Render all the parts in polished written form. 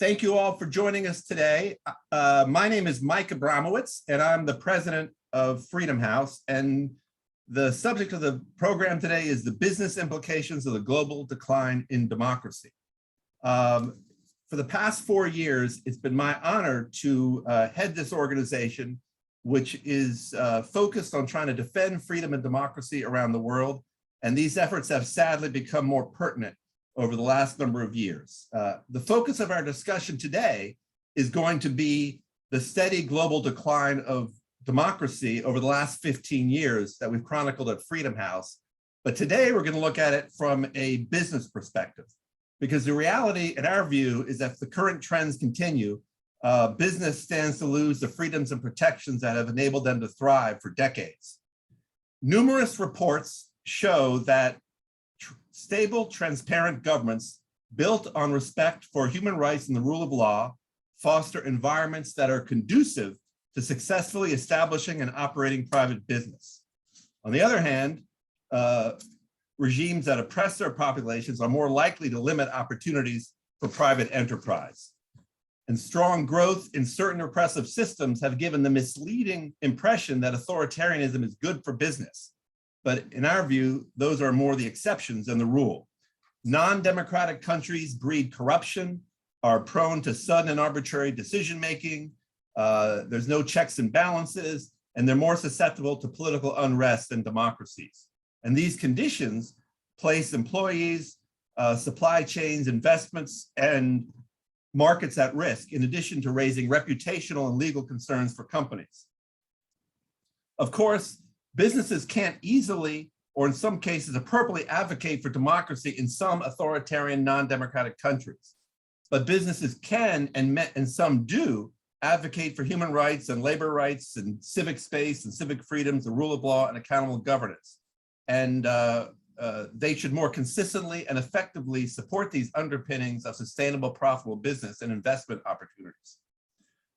Thank you all for joining us today. My name is Mike Abramowitz, and I'm the president of Freedom House. And the subject of the program today is the business implications of the global decline in democracy. For the past 4 years, it's been my honor to head this organization, which is focused on trying to defend freedom and democracy around the world. And these efforts have sadly become more pertinent over the last number of years. The focus of our discussion today is going to be the steady global decline of democracy over the last 15 years that we've chronicled at Freedom House. But today we're going to look at it from a business perspective, because the reality, in our view, is that if the current trends continue, business stands to lose the freedoms and protections that have enabled them to thrive for decades. Numerous reports show that stable, transparent governments built on respect for human rights and the rule of law foster environments that are conducive to successfully establishing and operating private business. On the other hand, regimes that oppress their populations are more likely to limit opportunities for private enterprise. And strong growth in certain repressive systems have given the misleading impression that authoritarianism is good for business. But in our view, those are more the exceptions than the rule. Non-democratic countries breed corruption, are prone to sudden and arbitrary decision-making. There's no checks and balances, and they're more susceptible to political unrest than democracies. And these conditions place employees, supply chains, investments, and markets at risk, in addition to raising reputational and legal concerns for companies. Of course, businesses can't easily, or in some cases appropriately, advocate for democracy in some authoritarian non-democratic countries. But businesses can, and some do, advocate for human rights and labor rights and civic space and civic freedoms, the rule of law and accountable governance. And they should more consistently and effectively support these underpinnings of sustainable, profitable business and investment opportunities.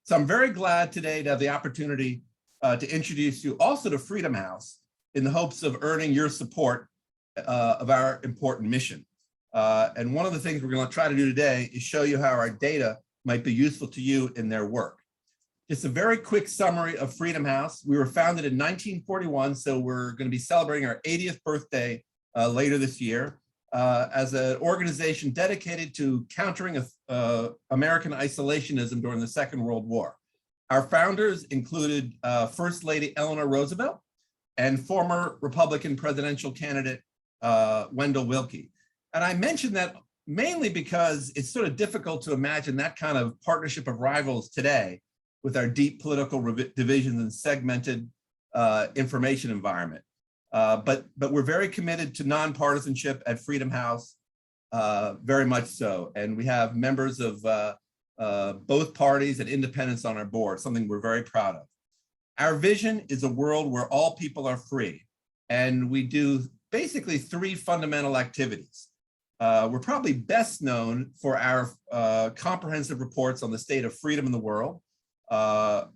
So I'm very glad today to have the opportunity to introduce you also to Freedom House in the hopes of earning your support of our important mission. And one of the things we're going to try to do today is show you how our data might be useful to you in their work. Just a very quick summary of Freedom House. We were founded in 1941, so we're going to be celebrating our 80th birthday later this year as an organization dedicated to countering American isolationism during the Second World War. Our founders included First Lady Eleanor Roosevelt and former Republican presidential candidate Wendell Willkie. And I mention that mainly because it's sort of difficult to imagine that kind of partnership of rivals today with our deep political divisions and segmented information environment. But we're very committed to nonpartisanship at Freedom House, very much so. And we have members of both parties and independents on our board, something we're very proud of. Our vision is a world where all people are free. And we do basically 3 fundamental activities. We're probably best known for our comprehensive reports on the state of freedom in the world,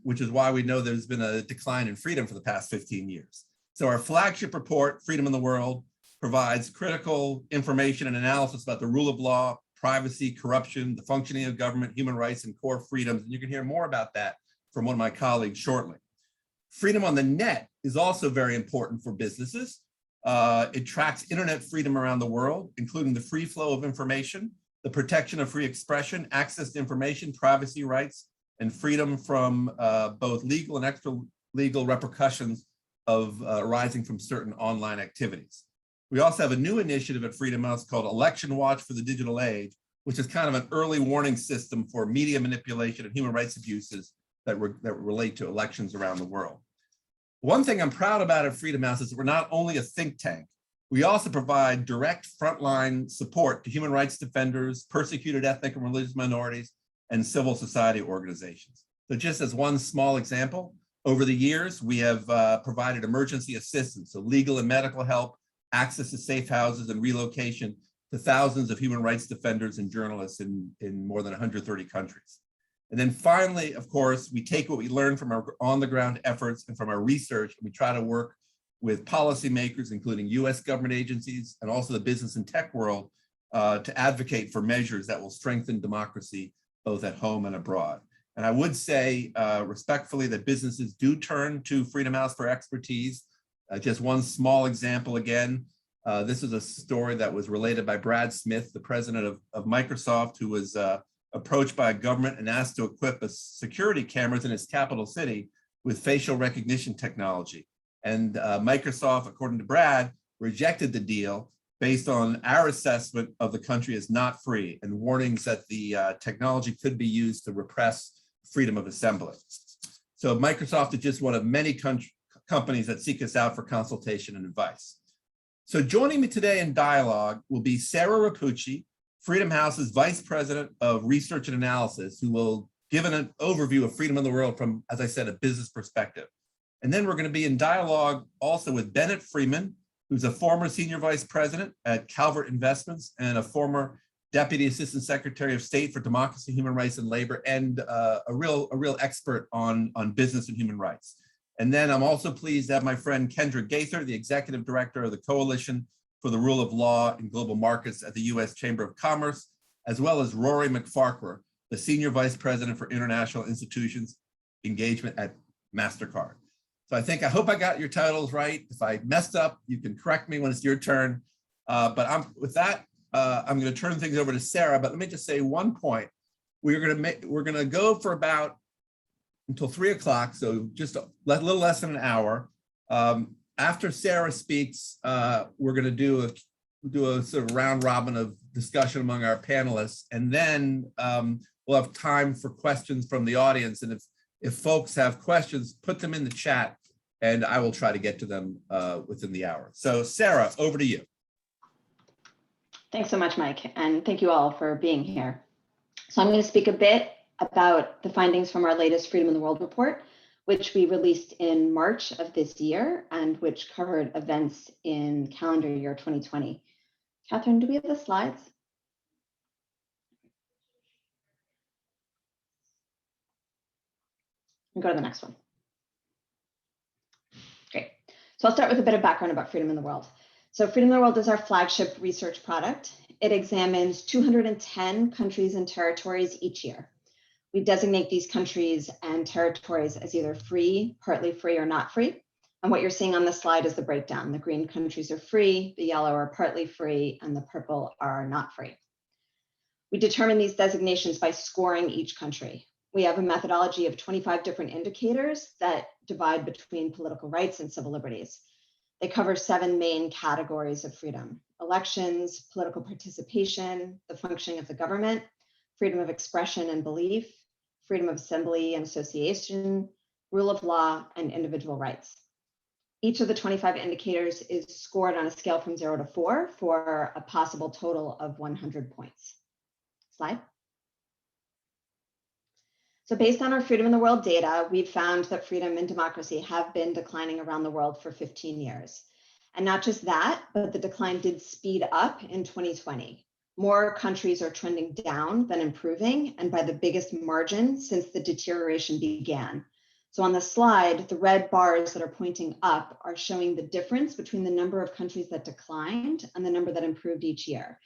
which is why we know there's been a decline in freedom for the past 15 years. So our flagship report, Freedom in the World, provides critical information and analysis about the rule of law, privacy, corruption, the functioning of government, human rights, and core freedoms. And you can hear more about that from one of my colleagues shortly. Freedom on the net is also very important for businesses. It tracks internet freedom around the world, including the free flow of information, the protection of free expression, access to information, privacy rights, and freedom from both legal and extra legal repercussions of arising from certain online activities. We also have a new initiative at Freedom House called Election Watch for the Digital Age, which is kind of an early warning system for media manipulation and human rights abuses that relate to elections around the world. One thing I'm proud about at Freedom House is that we're not only a think tank, we also provide direct frontline support to human rights defenders, persecuted ethnic and religious minorities, and civil society organizations. So just as one small example, over the years, we have provided emergency assistance, so legal and medical help, access to safe houses and relocation to thousands of human rights defenders and journalists in more than 130 countries. And then finally, of course, we take what we learn from our on-the-ground efforts and from our research, and we try to work with policymakers, including US government agencies and also the business and tech world, to advocate for measures that will strengthen democracy both at home and abroad. And I would say respectfully that businesses do turn to Freedom House for expertise. Just one small example again. This is a story that was related by Brad Smith, the president of Microsoft, who was approached by a government and asked to equip a security cameras in its capital city with facial recognition technology. And Microsoft, according to Brad, rejected the deal based on our assessment of the country as not free and warnings that the technology could be used to repress freedom of assembly. So Microsoft is just one of many companies that seek us out for consultation and advice. So joining me today in dialogue will be Sarah Rapucci, Freedom House's Vice President of Research and Analysis, who will give an overview of freedom in the world from, as I said, a business perspective. And then we're going to be in dialogue also with Bennett Freeman, who's a former Senior Vice President at Calvert Investments and a former Deputy Assistant Secretary of State for Democracy, Human Rights, and Labor, and a real expert on business and human rights. And then I'm also pleased to have my friend Kendra Gaither, the Executive Director of the Coalition for the Rule of Law in Global Markets at the U.S. Chamber of Commerce, as well as Rory McFarquhar, the Senior Vice President for International Institutions Engagement at MasterCard. So I hope I got your titles right. If I messed up, you can correct me when it's your turn. But with that, I'm going to turn things over to Sarah. But let me just say one point: we're going to go for about until 3 o'clock, so just a little less than an hour. After Sarah speaks, we're going to do a sort of round robin of discussion among our panelists, and then we'll have time for questions from the audience. And if folks have questions, put them in the chat, and I will try to get to them within the hour. So Sarah, over to you. Thanks so much, Mike, and thank you all for being here. So I'm going to speak a bit about the findings from our latest Freedom in the World report, which we released in March of this year and which covered events in calendar year 2020. Catherine, do we have the slides? And go to the next one. Great. So I'll start with a bit of background about Freedom in the World. So Freedom in the World is our flagship research product. It examines 210 countries and territories each year. We designate these countries and territories as either free, partly free, or not free. And what you're seeing on the slide is the breakdown. The green countries are free, the yellow are partly free, and the purple are not free. We determine these designations by scoring each country. We have a methodology of 25 different indicators that divide between political rights and civil liberties. They cover 7 main categories of freedom: elections, political participation, the functioning of the government, freedom of expression and belief, freedom of assembly and association, rule of law, and individual rights. Each of the 25 indicators is scored on a scale from 0 to 4 for a possible total of 100 points. Slide. So based on our Freedom in the World data, we've found that freedom and democracy have been declining around the world for 15 years. And not just that, but the decline did speed up in 2020. More countries are trending down than improving, and by the biggest margin since the deterioration began. So on the slide, the red bars that are pointing up are showing the difference between the number of countries that declined and the number that improved each year.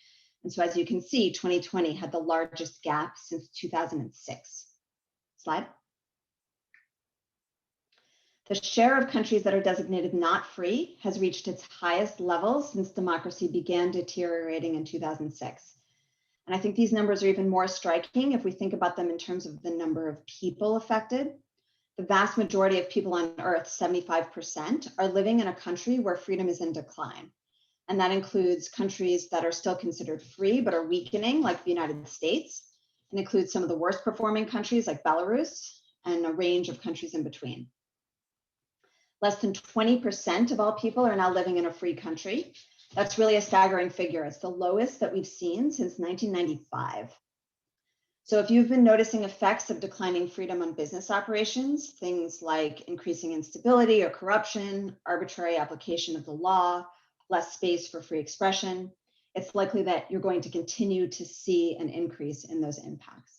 And so as you can see, 2020 had the largest gap since 2006. Slide. The share of countries that are designated not free has reached its highest level since democracy began deteriorating in 2006. And I think these numbers are even more striking if we think about them in terms of the number of people affected. The vast majority of people on Earth, 75%, are living in a country where freedom is in decline. And that includes countries that are still considered free but are weakening, like the United States. It includes some of the worst performing countries like Belarus and a range of countries in between. Less than 20% of all people are now living in a free country. That's really a staggering figure. It's the lowest that we've seen since 1995. So if you've been noticing effects of declining freedom on business operations, things like increasing instability or corruption, arbitrary application of the law, less space for free expression, it's likely that you're going to continue to see an increase in those impacts.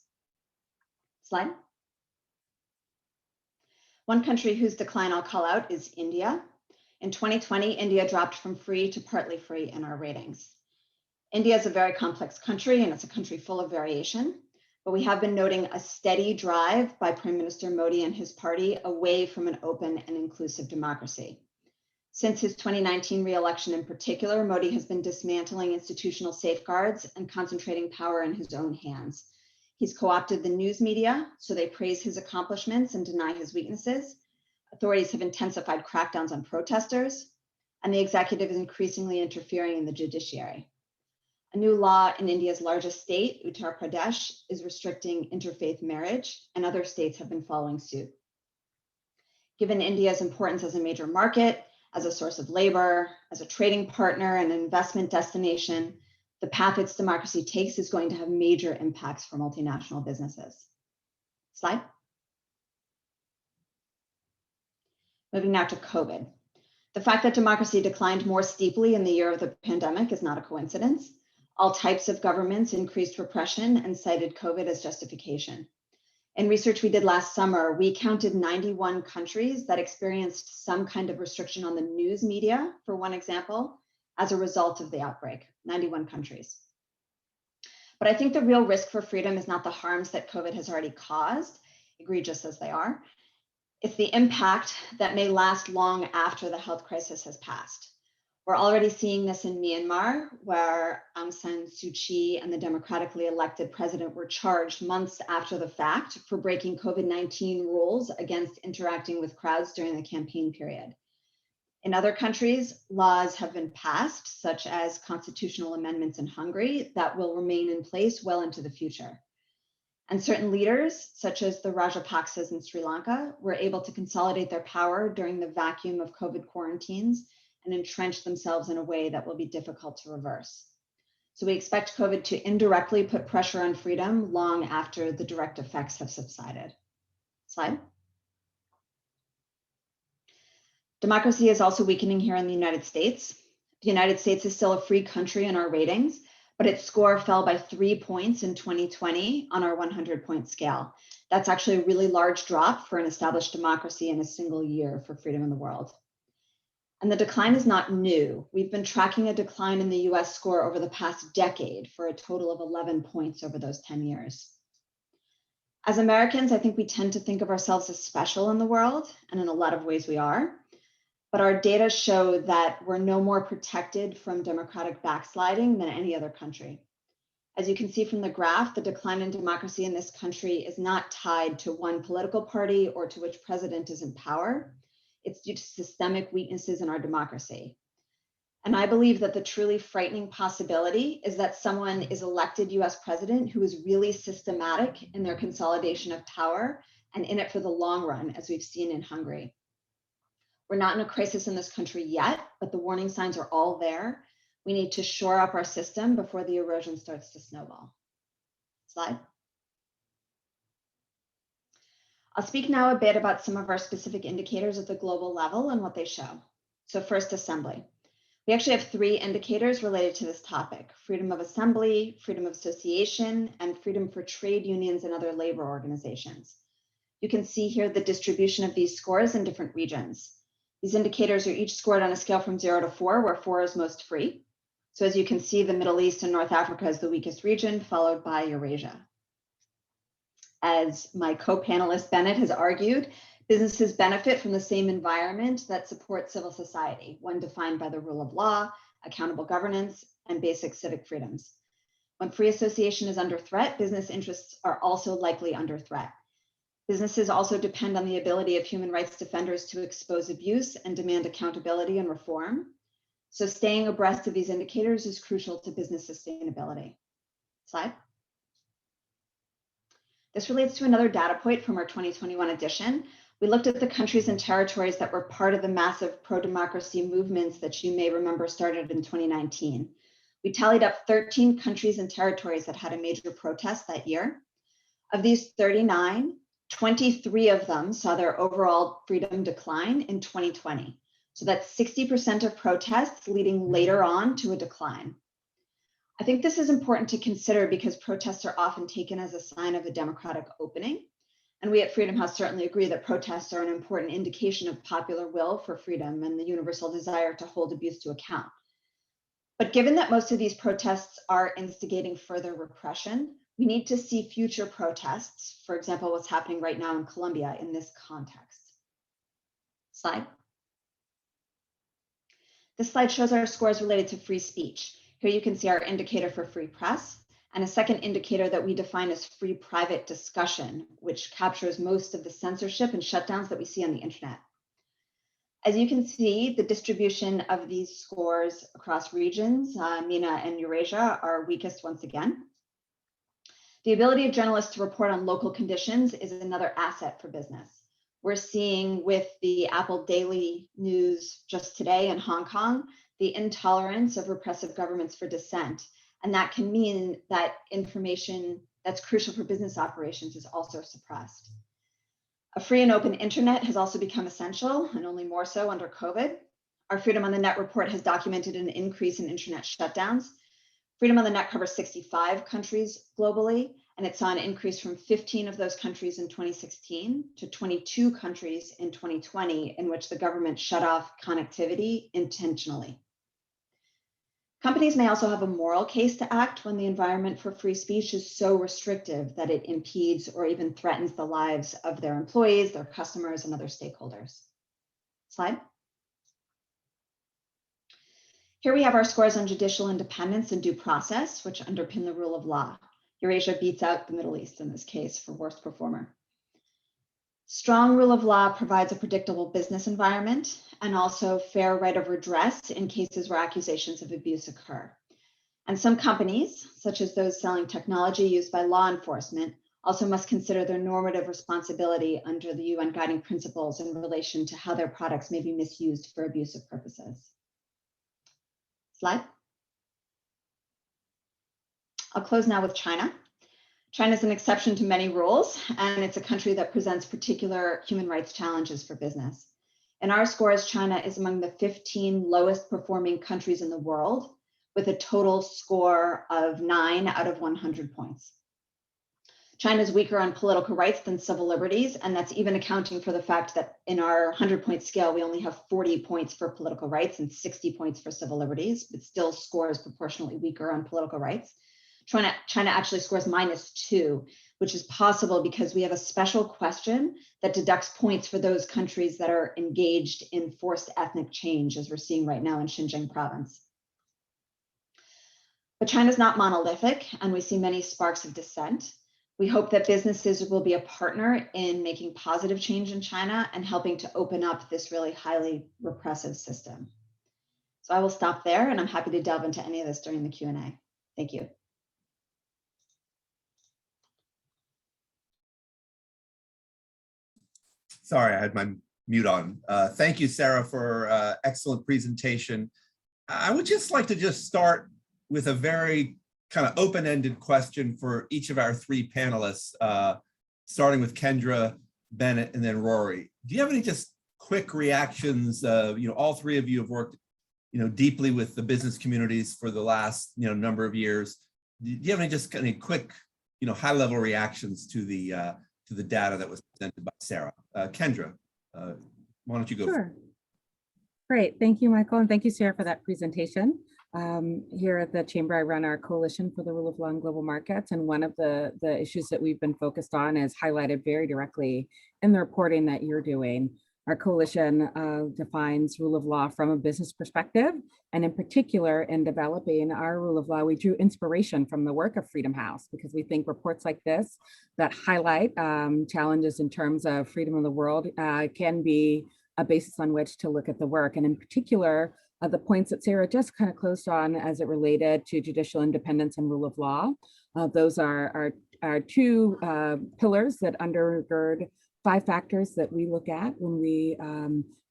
Slide. One country whose decline I'll call out is India. In 2020, India dropped from free to partly free in our ratings. India is a very complex country, and it's a country full of variation. but we have been noting a steady drive by Prime Minister Modi and his party away from an open and inclusive democracy. Since his 2019 re-election in particular, Modi has been dismantling institutional safeguards and concentrating power in his own hands. He's co-opted the news media, so they praise his accomplishments and deny his weaknesses. Authorities have intensified crackdowns on protesters, and the executive is increasingly interfering in the judiciary. A new law in India's largest state, Uttar Pradesh, is restricting interfaith marriage, and other states have been following suit. Given India's importance as a major market, as a source of labor, as a trading partner and an investment destination, the path its democracy takes is going to have major impacts for multinational businesses. Slide. Moving now to COVID. The fact that democracy declined more steeply in the year of the pandemic is not a coincidence. All types of governments increased repression and cited COVID as justification. In research we did last summer, we counted 91 countries that experienced some kind of restriction on the news media, for one example, as a result of the outbreak, 91 countries. But I think the real risk for freedom is not the harms that COVID has already caused, egregious as they are. It's the impact that may last long after the health crisis has passed. We're already seeing this in Myanmar, where Aung San Suu Kyi and the democratically elected president were charged months after the fact for breaking COVID-19 rules against interacting with crowds during the campaign period. In other countries, laws have been passed, such as constitutional amendments in Hungary, that will remain in place well into the future. And certain leaders, such as the Rajapaksas in Sri Lanka, were able to consolidate their power during the vacuum of COVID quarantines and entrench themselves in a way that will be difficult to reverse. So we expect COVID to indirectly put pressure on freedom long after the direct effects have subsided. Slide. Democracy is also weakening here in the United States. The United States is still a free country in our ratings, but its score fell by 3 points in 2020 on our 100-point scale. That's actually a really large drop for an established democracy in a single year for freedom in the world. And the decline is not new. We've been tracking a decline in the US score over the past decade for a total of 11 points over those 10 years. As Americans, I think we tend to think of ourselves as special in the world, and in a lot of ways we are. But our data show that we're no more protected from democratic backsliding than any other country. As you can see from the graph, the decline in democracy in this country is not tied to one political party or to which president is in power. It's due to systemic weaknesses in our democracy. And I believe that the truly frightening possibility is that someone is elected US president who is really systematic in their consolidation of power and in it for the long run, as we've seen in Hungary. We're not in a crisis in this country yet, but the warning signs are all there. We need to shore up our system before the erosion starts to snowball. Slide. I'll speak now a bit about some of our specific indicators at the global level and what they show. So first, assembly. We actually have 3 indicators related to this topic: freedom of assembly, freedom of association, and freedom for trade unions and other labor organizations. You can see here the distribution of these scores in different regions. These indicators are each scored on a scale from 0 to 4, where 4 is most free. So as you can see, the Middle East and North Africa is the weakest region, followed by Eurasia. As my co-panelist Bennett has argued, businesses benefit from the same environment that supports civil society, one defined by the rule of law, accountable governance, and basic civic freedoms. When free association is under threat, business interests are also likely under threat. Businesses also depend on the ability of human rights defenders to expose abuse and demand accountability and reform. So staying abreast of these indicators is crucial to business sustainability. Slide. This relates to another data point from our 2021 edition. We looked at the countries and territories that were part of the massive pro-democracy movements that you may remember started in 2019. We tallied up 13 countries and territories that had a major protest that year. Of these 39, 23 of them saw their overall freedom decline in 2020. So that's 60% of protests leading later on to a decline. I think this is important to consider because protests are often taken as a sign of a democratic opening. And we at Freedom House certainly agree that protests are an important indication of popular will for freedom and the universal desire to hold abuse to account. But given that most of these protests are instigating further repression, We need to see future protests, for example, what's happening right now in Colombia in this context. Slide. This slide shows our scores related to free speech. Here you can see our indicator for free press and a second indicator that we define as free private discussion, which captures most of the censorship and shutdowns that we see on the internet. As you can see, the distribution of these scores across regions, MENA and Eurasia, are weakest once again. The ability of journalists to report on local conditions is another asset for business. We're seeing with the Apple Daily News just today in Hong Kong, the intolerance of repressive governments for dissent. And that can mean that information that's crucial for business operations is also suppressed. A free and open internet has also become essential, and only more so under COVID. Our Freedom on the Net report has documented an increase in internet shutdowns. Freedom on the Net covers 65 countries globally, and it saw an increase from 15 of those countries in 2016 to 22 countries in 2020, in which the government shut off connectivity intentionally. Companies may also have a moral case to act when the environment for free speech is so restrictive that it impedes or even threatens the lives of their employees, their customers, and other stakeholders. Slide. Here we have our scores on judicial independence and due process, which underpin the rule of law. Eurasia beats out the Middle East in this case for worst performer. Strong rule of law provides a predictable business environment and also fair right of redress in cases where accusations of abuse occur. And some companies, such as those selling technology used by law enforcement, also must consider their normative responsibility under the UN guiding principles in relation to how their products may be misused for abusive purposes. Slide. I'll close now with China. China is an exception to many rules, and it's a country that presents particular human rights challenges for business. In our scores, China is among the 15 lowest performing countries in the world, with a total score of 9 out of 100 points. China is weaker on political rights than civil liberties, and that's even accounting for the fact that in our 100-point scale, we only have 40 points for political rights and 60 points for civil liberties, but still scores proportionally weaker on political rights. China actually scores -2, which is possible because we have a special question that deducts points for those countries that are engaged in forced ethnic change, as we're seeing right now in Xinjiang province. But China's not monolithic, and we see many sparks of dissent. We hope that businesses will be a partner in making positive change in China and helping to open up this really highly repressive system. So I will stop there, and I'm happy to delve into any of this during the Q&A. Thank you. Sorry, I had my mute on. Thank you, Sarah, for excellent presentation. I would just like to start with a very kind of open-ended question for each of our three panelists, starting with Kendra, Bennett, and then Rory. Do you have any just quick reactions? All three of you have worked, deeply with the business communities for the last, number of years. Do you have any quick, high-level reactions to the data that was presented by Sarah? Kendra, why don't you go? Sure. Great. Thank you, Michael. And thank you, Sarah, for that presentation. Here at the Chamber, I run our Coalition for the Rule of Law in Global Markets. And one of the issues that we've been focused on is highlighted very directly in the reporting that you're doing. Our coalition defines rule of law from a business perspective. And in particular, in developing our rule of law, we drew inspiration from the work of Freedom House, because we think reports like this that highlight challenges in terms of freedom of the world can be a basis on which to look at the work. And in particular, the points that Sarah just kind of closed on as it related to judicial independence and rule of law. Those are two pillars that undergird 5 factors that we look at when we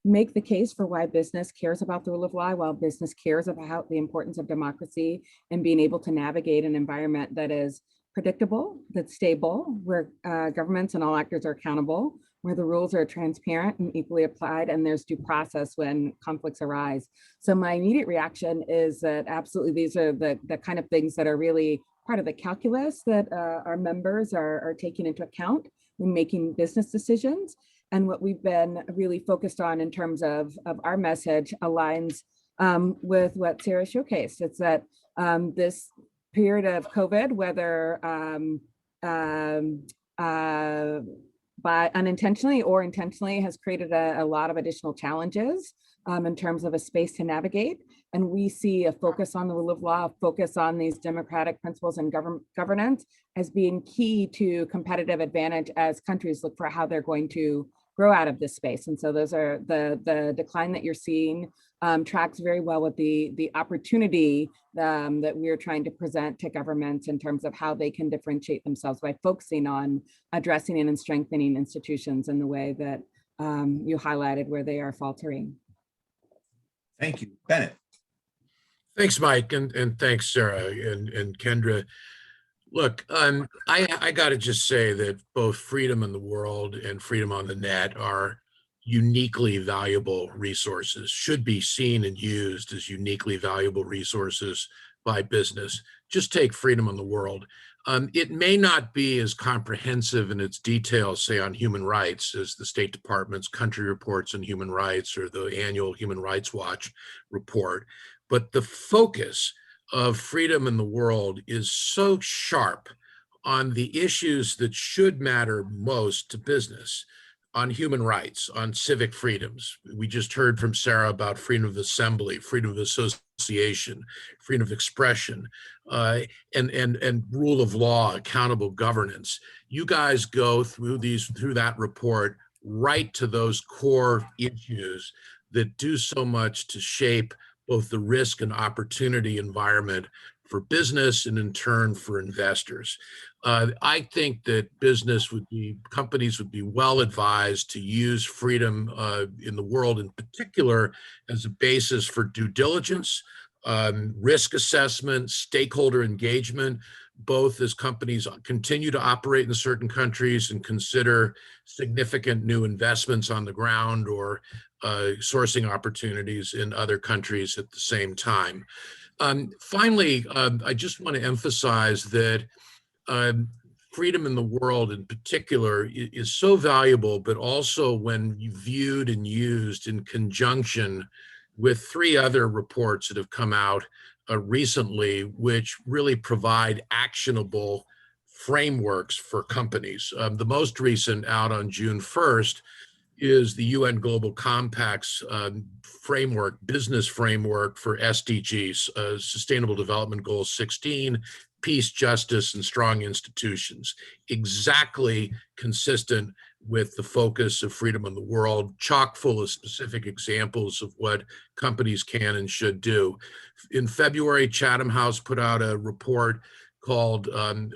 make the case for why business cares about the rule of law, while business cares about the importance of democracy and being able to navigate an environment that is predictable, that's stable, where governments and all actors are accountable, where the rules are transparent and equally applied, and there's due process when conflicts arise. So my immediate reaction is that absolutely these are the kind of things that are really part of the calculus that our members are taking into account when making business decisions. And what we've been really focused on in terms of our message aligns with what Sarah showcased. It's that this period of COVID, whether by unintentionally or intentionally, has created a lot of additional challenges in terms of a space to navigate. And we see a focus on the rule of law, a focus on these democratic principles and governance as being key to competitive advantage as countries look for how they're going to grow out of this space. And so those are the decline that you're seeing tracks very well with the opportunity that we're trying to present to governments in terms of how they can differentiate themselves by focusing on addressing and strengthening institutions in the way that you highlighted where they are faltering. Thank you. Bennett. Thanks, Mike, and thanks, Sarah and Kendra. Look, I got to just say that both freedom in the world and freedom on the net are uniquely valuable resources, should be seen and used as uniquely valuable resources by business. Just take freedom in the world. It may not be as comprehensive in its details, say, on human rights as the State Department's country reports on human rights or the annual Human Rights Watch report, but the focus of freedom in the world is so sharp on the issues that should matter most to business, on human rights, on civic freedoms. We just heard from Sarah about freedom of assembly, freedom of association, freedom of expression, and rule of law, accountable governance. You guys go through that report right to those core issues that do so much to shape both the risk and opportunity environment for business and in turn for investors. I think that companies would be well advised to use freedom in the world in particular as a basis for due diligence, risk assessment, stakeholder engagement, both as companies continue to operate in certain countries and consider significant new investments on the ground or sourcing opportunities in other countries at the same time. Finally, I just want to emphasize that freedom in the world in particular is so valuable, but also when viewed and used in conjunction with 3 other reports that have come out recently, which really provide actionable frameworks for companies. The most recent, out on June 1st, is the UN Global Compact's framework, business framework for SDGs, Sustainable Development Goals 16, peace, justice, and strong institutions. Exactly consistent with the focus of freedom in the world, chock full of specific examples of what companies can and should do. In February, Chatham House put out a report called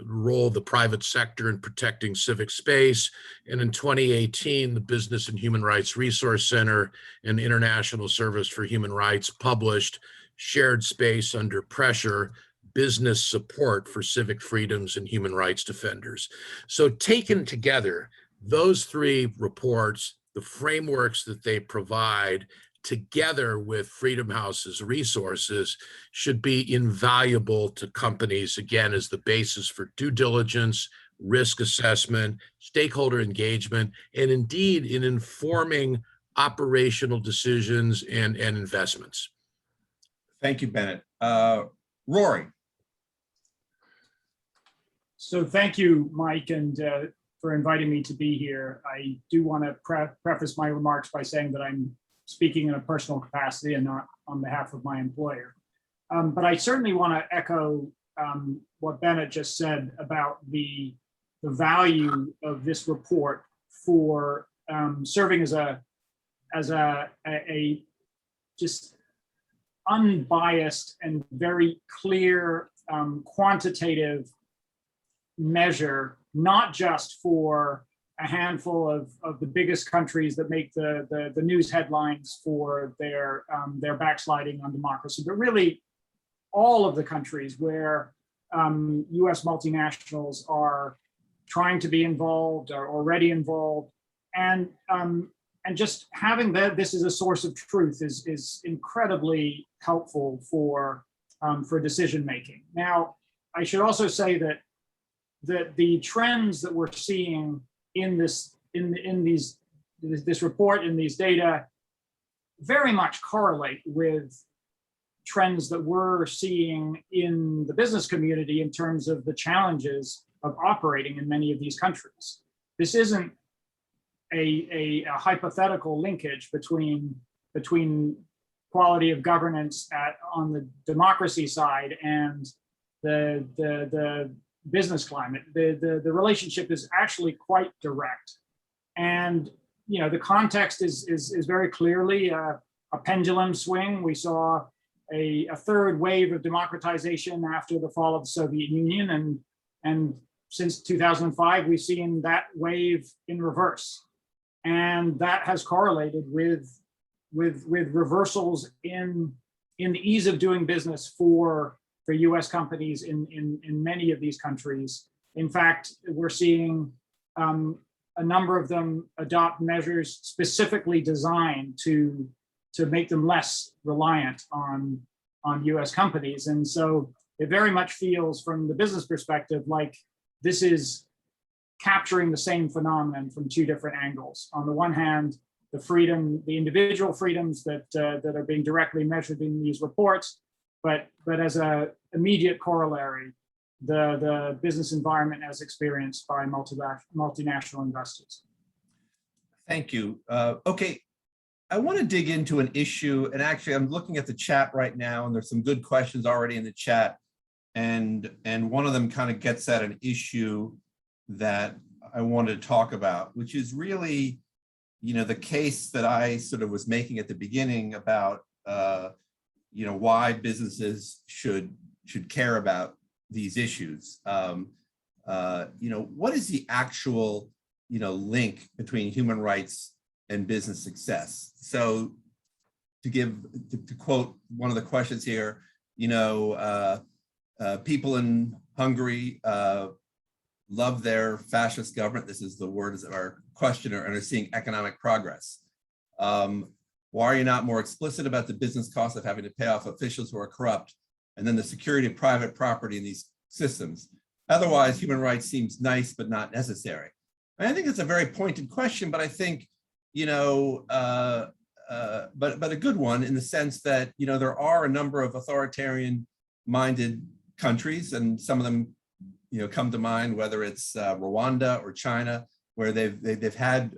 Role of the Private Sector in Protecting Civic Space. And in 2018, the Business and Human Rights Resource Center and International Service for Human Rights published Shared Space Under Pressure, Business Support for Civic Freedoms and Human Rights Defenders. So taken together, those 3 reports, the frameworks that they provide, together with Freedom House's resources, should be invaluable to companies, again, as the basis for due diligence, risk assessment, stakeholder engagement, and indeed in informing operational decisions and investments. Thank you, Bennett. Rory. So thank you, Mike, and for inviting me to be here. I do want to preface my remarks by saying that I'm speaking in a personal capacity and not on behalf of my employer. But I certainly want to echo what Bennett just said about the value of this report for serving as a just unbiased and very clear quantitative measure, not just for a handful of the biggest countries that make the news headlines for their backsliding on democracy, but really all of the countries where US multinationals are trying to be involved, are already involved, and just having this as a source of truth is incredibly helpful for decision making. Now, I should also say that the trends that we're seeing in this report, in these data, very much correlate with trends that we're seeing in the business community in terms of the challenges of operating in many of these countries. This isn't a hypothetical linkage between quality of governance on the democracy side and the business climate. The relationship is actually quite direct. And the context is very clearly a pendulum swing. We saw a third wave of democratization after the fall of the Soviet Union, and since 2005, we've seen that wave in reverse. And that has correlated with reversals in the ease of doing business for US companies in many of these countries. In fact, we're seeing a number of them adopt measures specifically designed to make them less reliant on US companies. And so it very much feels from the business perspective like this is capturing the same phenomenon from two different angles. On the one hand, the individual freedoms that are being directly measured in these reports, but as an immediate corollary, the business environment as experienced by multinational investors. Thank you. Okay, I want to dig into an issue, and actually I'm looking at the chat right now, and there's some good questions already in the chat, and one of them kind of gets at an issue that I wanted to talk about, which is really, the case that I sort of was making at the beginning about, why businesses should care about these issues. What is the actual, link between human rights and business success? So to quote one of the questions here, people in Hungary love their fascist government. This is the words of our questioner, and are seeing economic progress. Why are you not more explicit about the business costs of having to pay off officials who are corrupt, and then the security of private property in these systems? Otherwise, human rights seems nice, but not necessary. And I think it's a very pointed question, but I think, but a good one in the sense that, there are a number of authoritarian-minded countries, and some of them, come to mind, whether it's Rwanda or China, where they've had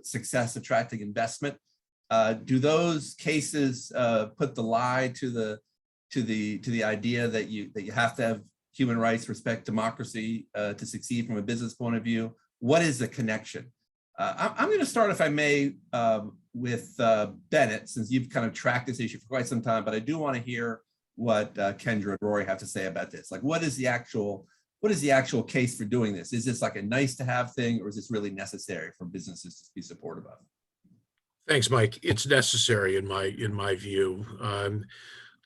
success attracting investment. Do those cases put the lie to the idea that you have to have human rights, respect democracy to succeed from a business point of view? What is the connection? I'm going to start, if I may, with Bennett, since you've kind of tracked this issue for quite some time, but I do want to hear what Kendra and Rory have to say about this. Like, what is the actual case for doing this? Is this like a nice to have thing, or is this really necessary for businesses to be supportive of? Thanks, Mike. It's necessary in my view.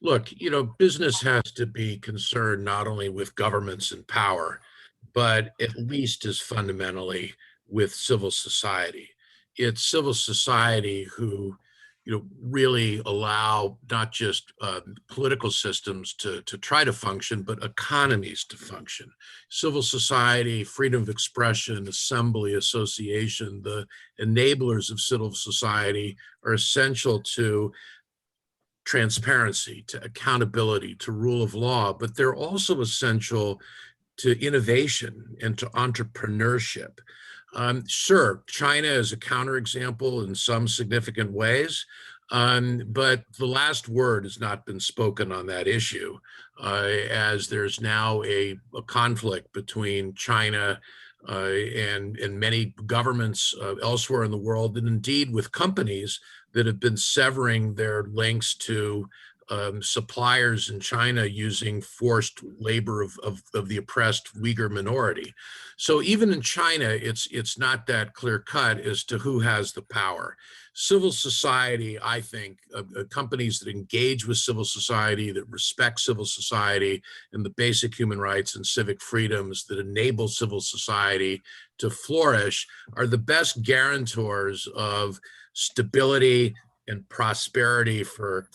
Look, business has to be concerned not only with governments and power, but at least as fundamentally with civil society. It's civil society who, really allow not just political systems to try to function, but economies to function. Civil society, freedom of expression, assembly, association, the enablers of civil society are essential to transparency, to accountability, to rule of law, but they're also essential to innovation and to entrepreneurship. Sure, China is a counterexample in some significant ways, but the last word has not been spoken on that issue, as there's now a conflict between China and many governments elsewhere in the world, and indeed with companies that have been severing their links to suppliers in China using forced labor of the oppressed Uyghur minority. So even in China, it's not that clear cut as to who has the power. Civil society, I think, companies that engage with civil society, that respect civil society and the basic human rights and civic freedoms that enable civil society to flourish, are the best guarantors of stability and prosperity for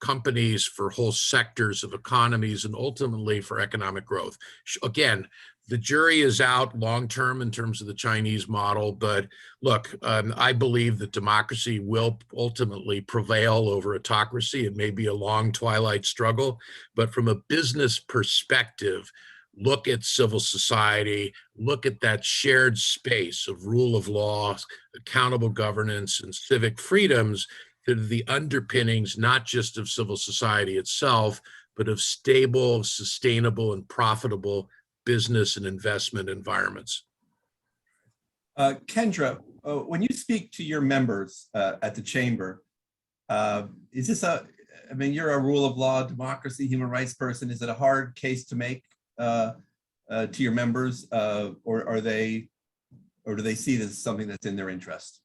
companies, for whole sectors of economies, and ultimately for economic growth. Again, the jury is out long-term in terms of the Chinese model, but look, I believe that democracy will ultimately prevail over autocracy. It may be a long twilight struggle, but from a business perspective, look at civil society, look at that shared space of rule of law, accountable governance, and civic freedoms that are the underpinnings, not just of civil society itself, but of stable, sustainable, and profitable business and investment environments. Kendra, when you speak to your members at the chamber, is this I mean, you're a rule of law, democracy, human rights person. Is it a hard case to make to your members, or do they see this as something that's in their interest?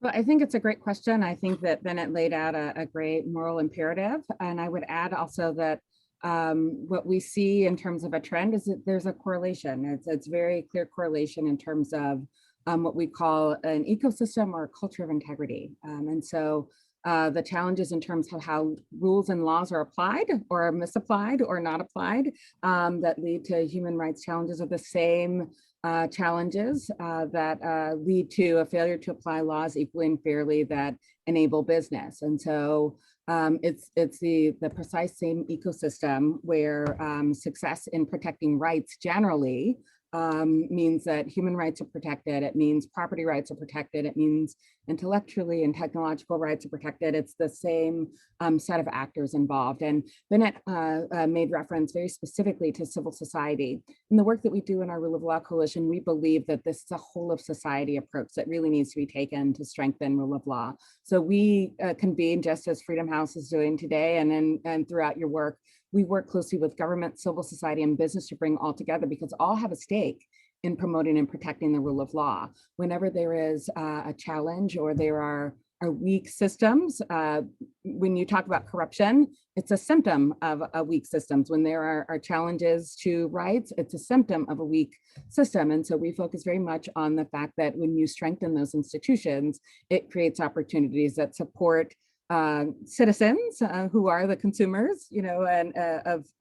Well, I think it's a great question. I think that Bennett laid out a great moral imperative. And I would add also that what we see in terms of a trend is that there's a correlation. It's very clear correlation in terms of what we call an ecosystem or a culture of integrity. And so the challenges in terms of how rules and laws are applied or misapplied or not applied that lead to human rights challenges are the same challenges that lead to a failure to apply laws equally and fairly that enable business. And so it's the precise same ecosystem where success in protecting rights generally means that human rights are protected. It means property rights are protected. It means intellectually and technological rights are protected. It's the same set of actors involved. And Bennett made reference very specifically to civil society. In the work that we do in our Rule of Law Coalition, we believe that this is a whole of society approach that really needs to be taken to strengthen rule of law. So we convene, just as Freedom House is doing today, and throughout your work, we work closely with government, civil society, and business to bring all together because all have a stake in promoting and protecting the rule of law. Whenever there is a challenge or there are weak systems, when you talk about corruption, it's a symptom of weak systems. When there are challenges to rights, it's a symptom of a weak system. And so we focus very much on the fact that when you strengthen those institutions, it creates opportunities that support citizens who are the consumers, and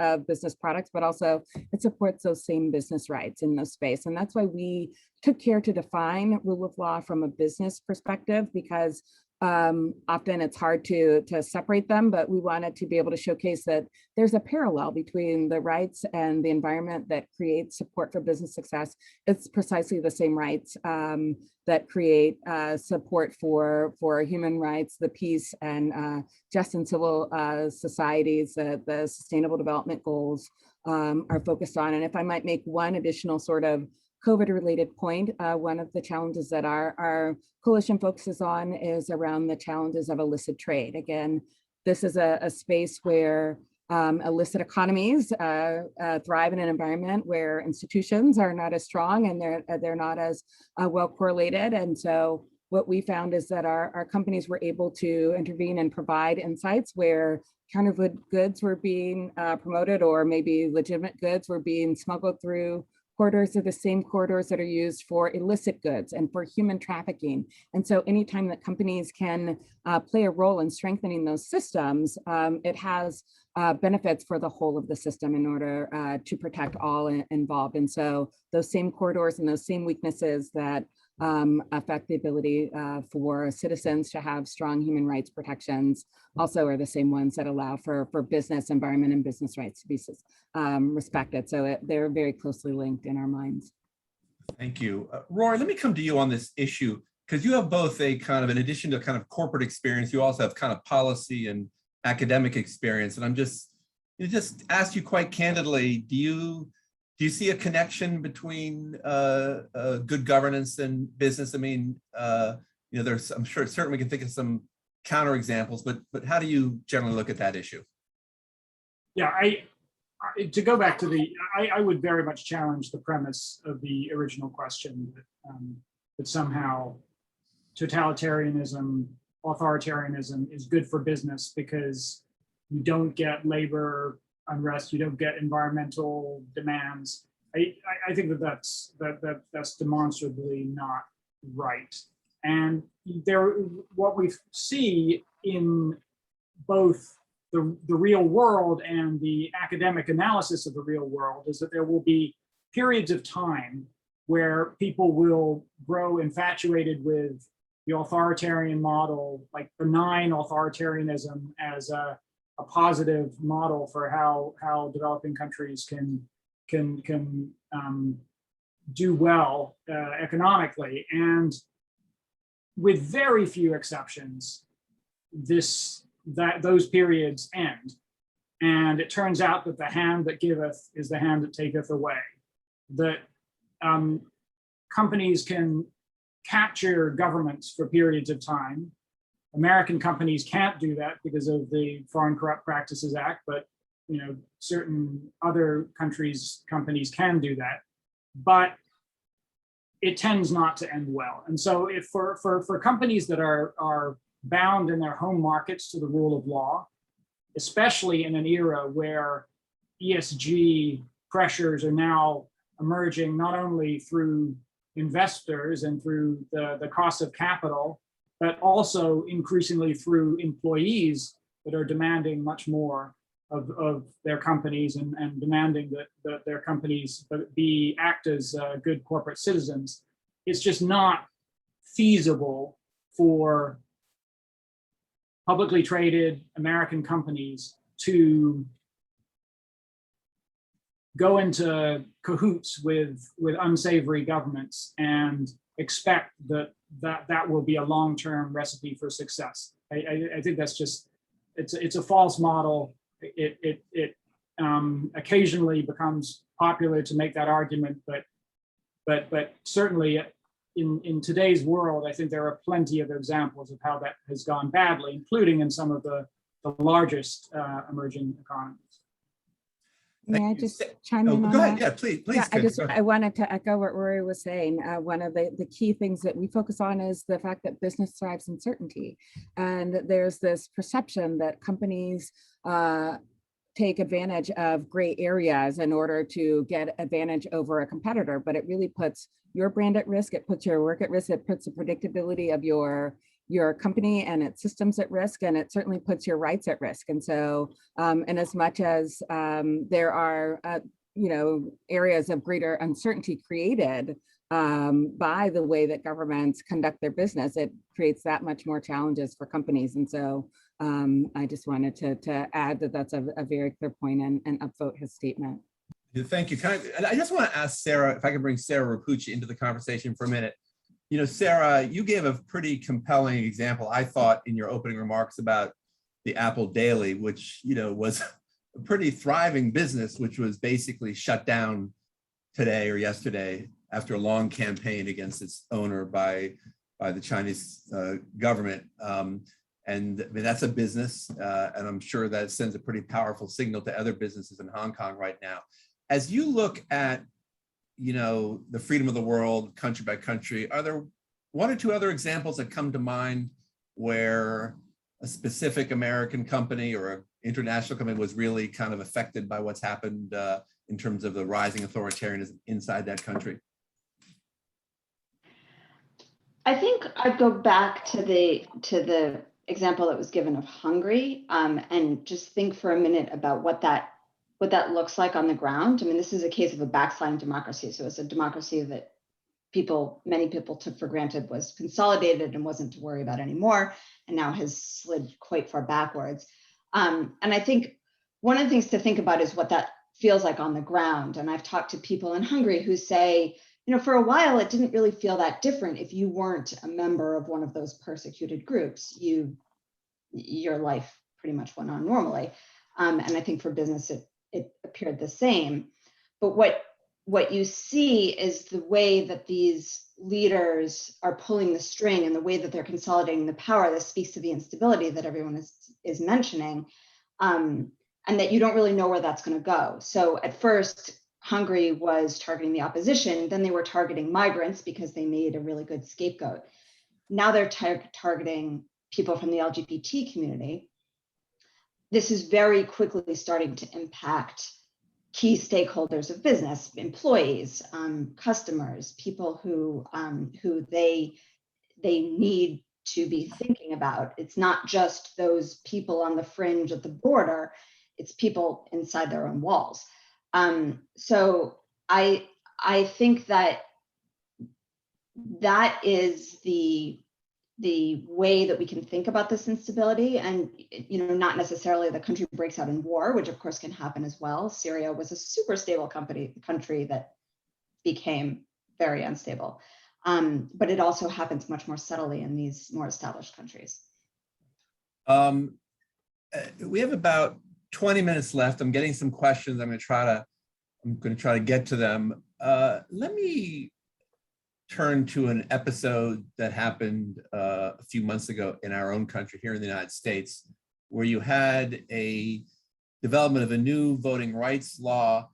of business products, but also it supports those same business rights in this space. And that's why we took care to define rule of law from a business perspective, because often it's hard to separate them, but we wanted to be able to showcase that there's a parallel between the rights and the environment that creates support for business success. It's precisely the same rights that create support for human rights, the peace and just and civil societies, the sustainable development goals are focused on. And if I might make one additional sort of COVID-related point, one of the challenges that our coalition focuses on is around the challenges of illicit trade. Again, this is a space where illicit economies thrive in an environment where institutions are not as strong and they're not as well correlated. And so what we found is that our companies were able to intervene and provide insights where counterfeit goods were being promoted, or maybe legitimate goods were being smuggled through corridors are the same corridors that are used for illicit goods and for human trafficking. And so anytime that companies can play a role in strengthening those systems, it has benefits for the whole of the system in order to protect all involved. And so those same corridors and those same weaknesses that affect the ability for citizens to have strong human rights protections also are the same ones that allow for business environment and business rights to be respected. So they're very closely linked in our minds. Thank you. Rory, let me come to you on this issue, because you have both a kind of, in addition to kind of corporate experience, you also have kind of policy and academic experience. And I'm just ask you quite candidly, do you see a connection between good governance and business? I mean, there's, I'm sure certainly we can think of some counterexamples, but how do you generally look at that issue? Yeah, to go back to I would very much challenge the premise of the original question that somehow totalitarianism, authoritarianism is good for business because you don't get labor unrest, you don't get environmental demands. I think that's demonstrably not right. And what we see in both the real world and the academic analysis of the real world is that there will be periods of time where people will grow infatuated with the authoritarian model, like benign authoritarianism as a positive model for how developing countries can do well economically. And with very few exceptions, those periods end. And it turns out that the hand that giveth is the hand that taketh away. That companies can capture governments for periods of time. American companies can't do that because of the Foreign Corrupt Practices Act, but certain other countries' companies can do that. But it tends not to end well. And so if for companies that are bound in their home markets to the rule of law, especially in an era where ESG pressures are now emerging not only through investors and through the cost of capital, but also increasingly through employees that are demanding much more of their companies and demanding that their companies act as good corporate citizens. It's just not feasible for publicly traded American companies to go into cahoots with unsavory governments and expect that will be a long-term recipe for success. I think that's just, it's a false model. It occasionally becomes popular to make that argument, but certainly in today's world, I think there are plenty of examples of how that has gone badly, including in some of the largest emerging economies. May I just chime in on go ahead. that? Yeah, please. Yeah, I wanted to echo what Rory was saying. One of the key things that we focus on is the fact that business thrives in certainty. And there's this perception that companies take advantage of gray areas in order to get advantage over a competitor, but it really puts your brand at risk. It puts your work at risk. It puts the predictability of your company and its systems at risk, and it certainly puts your rights at risk. And so, and as much as there are, areas of greater uncertainty created by the way that governments conduct their business, it creates that much more challenges for companies. And so I just wanted to add that that's a very clear point and upvote his statement. Thank you. I just want to ask Sarah, if I can bring Sarah Rapucci into the conversation for a minute. Sarah, you gave a pretty compelling example, I thought, in your opening remarks about the Apple Daily, which, was a pretty thriving business, which was basically shut down today or yesterday after a long campaign against its owner by the Chinese government. And I mean, that's a business, and I'm sure that sends a pretty powerful signal to other businesses in Hong Kong right now. As you look at the freedom of the world, country by country, are there one or two other examples that come to mind where a specific American company or an international company was really kind of affected by what's happened in terms of the rising authoritarianism inside that country? I think I'd go back to the example that was given of Hungary, and just think for a minute about what that looks like on the ground. I mean, this is a case of a backsliding democracy. So it's a democracy that many people took for granted was consolidated and wasn't to worry about anymore, and now has slid quite far backwards. And I think one of the things to think about is what that feels like on the ground. And I've talked to people in Hungary who say, for a while, it didn't really feel that different if you weren't a member of one of those persecuted groups. Your life pretty much went on normally. And I think for business, it appeared the same. But what you see is the way that these leaders are pulling the string and the way that they're consolidating the power. That speaks to the instability that everyone is mentioning, and that you don't really know where that's going to go. So at first, Hungary was targeting the opposition. Then they were targeting migrants because they made a really good scapegoat. Now they're targeting people from the LGBT community. This is very quickly starting to impact key stakeholders of business, employees, customers, people who they need to be thinking about. It's not just those people on the fringe of the border, it's people inside their own walls. So I I think that that is the way that we can think about this instability, and not necessarily the country breaks out in war, which of course can happen as well. Syria was a super stable country that became very unstable, but it also happens much more subtly in these more established countries. We have about 20 minutes left. I'm getting some questions. I'm going to try to get to them. Let me turn to an episode that happened a few months ago in our own country here in the United States, where you had a development of a new voting rights law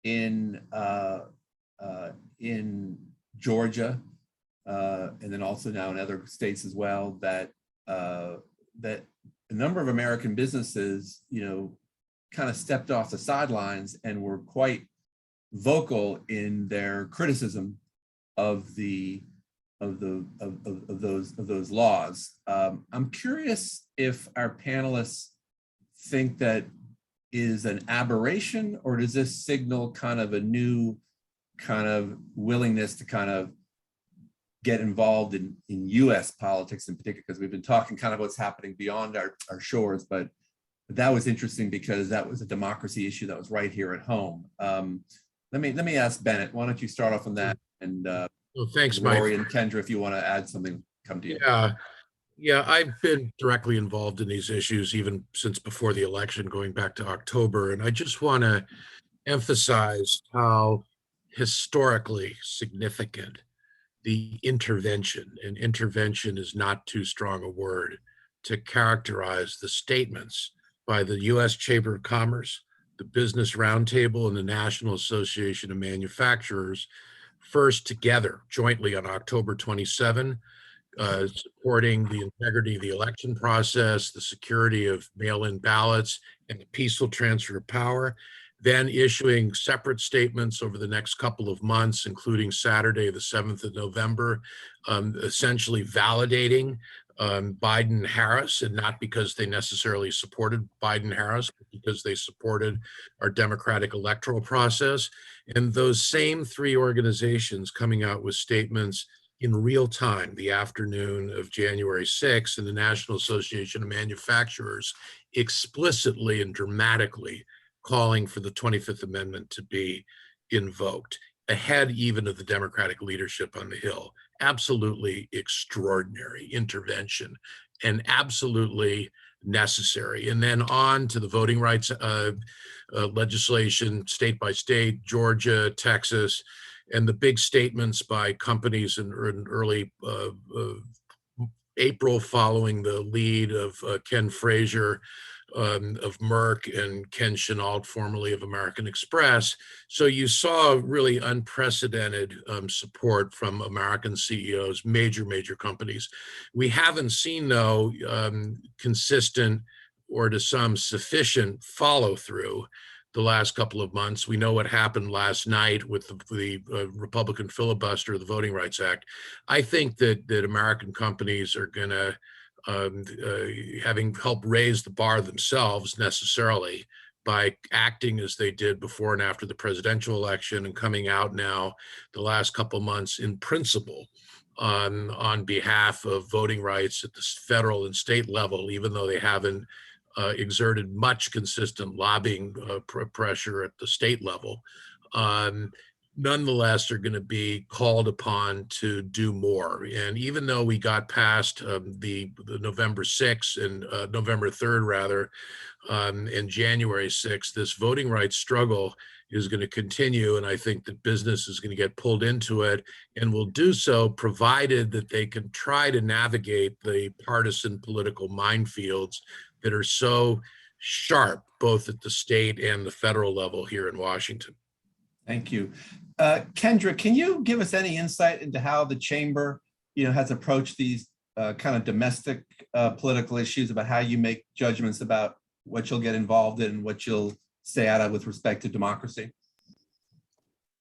in Georgia, and then also now in other states as well, that that a number of American businesses, kind of stepped off the sidelines and were quite vocal in their criticism of those laws. I'm curious if our panelists think that is an aberration, or does this signal kind of a new kind of willingness to kind of get involved in US politics in particular, because we've been talking kind of what's happening beyond our shores, but that was interesting because that was a democracy issue that was right here at home. Let me ask Bennett, why don't you start off on that, and Well, thanks, Mike. Rory and Kendra, if you want to add something, come to you. Yeah, I've been directly involved in these issues even since before the election, going back to October. And I just want to emphasize how historically significant the intervention, and intervention is not too strong a word to characterize the statements by the U.S. Chamber of Commerce, the Business Roundtable, and the National Association of Manufacturers, first together jointly on October 27, supporting the integrity of the election process, the security of mail-in ballots, and the peaceful transfer of power, then issuing separate statements over the next couple of months, including Saturday, the 7th of November, essentially validating Biden-Harris, and not because they necessarily supported Biden-Harris, but because they supported our democratic electoral process. And those same three organizations coming out with statements in real time, the afternoon of January 6th, and the National Association of Manufacturers explicitly and dramatically calling for the 25th Amendment to be invoked, ahead even of the Democratic leadership on the Hill. Absolutely extraordinary intervention and absolutely necessary. And then on to the voting rights legislation, state by state, Georgia, Texas, and the big statements by companies in early April following the lead of Ken Frazier of Merck and Ken Chenault, formerly of American Express. So you saw really unprecedented support from American CEOs, major companies. We haven't seen, though, consistent or to some sufficient follow through the last couple of months. We know what happened last night with the Republican filibuster of the Voting Rights Act. I think that American companies are going to, having helped raise the bar themselves necessarily by acting as they did before and after the presidential election, and coming out now the last couple of months in principle on behalf of voting rights at the federal and state level, even though they haven't exerted much consistent lobbying pressure at the state level, nonetheless are going to be called upon to do more. And even though we got past the November 6th and November 3rd rather, and January 6th, this voting rights struggle is going to continue. And I think that business is going to get pulled into it, and will do so provided that they can try to navigate the partisan political minefields that are so sharp, both at the state and the federal level here in Washington. Thank you. Kendra, can you give us any insight into how the chamber, has approached these kind of domestic political issues, about how you make judgments about what you'll get involved in and what you'll stay out of with respect to democracy?